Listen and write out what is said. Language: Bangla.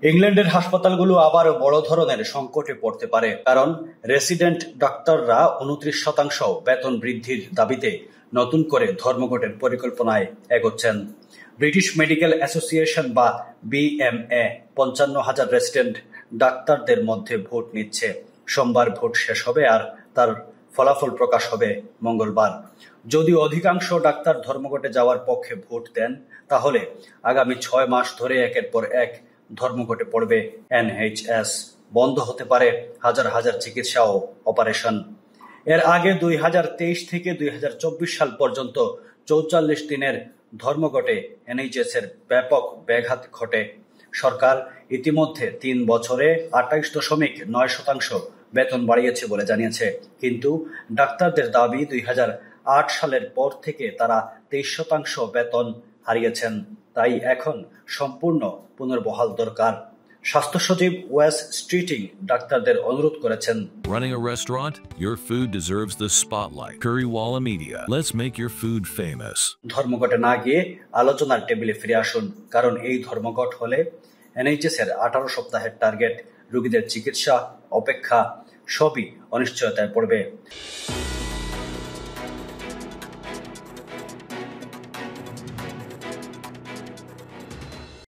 ইংল্যান্ডের হাসপাতালগুলো আবারও বড় ধরনের সংকটে পড়তে পারে, কারণ রেসিডেন্ট ডাক্তাররা 29% বেতন বৃদ্ধির দাবিতে নতুন করে ধর্মঘটের পরিকল্পনায় এগোচ্ছেন। ব্রিটিশ মেডিকেল অ্যাসোসিয়েশন বা বিএমএ 55,000 রেসিডেন্ট ডাক্তারদের মধ্যে ভোট নিচ্ছে। সোমবার ভোট শেষ হবে আর তার ফলাফল প্রকাশ হবে মঙ্গলবার। যদিও অধিকাংশ ডাক্তার ধর্মঘটে যাওয়ার পক্ষে ভোট দেন, তাহলে আগামী 6 মাস ধরে একের পর এক ধর্মঘটে পড়বে এনএইচএস। বন্ধ হতে পারে হাজার হাজার চিকিৎসা ও অপারেশন। এর আগে 2023 থেকে 2024 সাল পর্যন্ত 44 দিনের ধর্মঘটে এনএইচএস এর ব্যাপক ব্যাঘাত ঘটে। সরকার ইতিমধ্যে 3 বছরে 28.9% বেতন বাড়িয়েছে বলে জানিয়েছে, কিন্তু ডাক্তারদের দাবি 2008 সালের পর থেকে তারা 23% বেতন হারিয়েছেন। তাই এখন সম্পূর্ণ পুনর্বহাল দরকার। স্বাস্থ্য সচিব ওয়েস স্ট্রিটিং ডাক্তারদের অনুরোধ করেছেন, Running a restaurant? Your food deserves the spotlight. Currywalla Media. Let's make your food famous. ধর্মঘটে না গিয়ে আলোচনার টেবিলে ফিরে আসুন, কারণ এই ধর্মঘট হলে এনএইচএস এর 18 সপ্তাহের টার্গেট, রোগীদের চিকিৎসা, অপেক্ষা সবই অনিশ্চয়তায় পড়বে।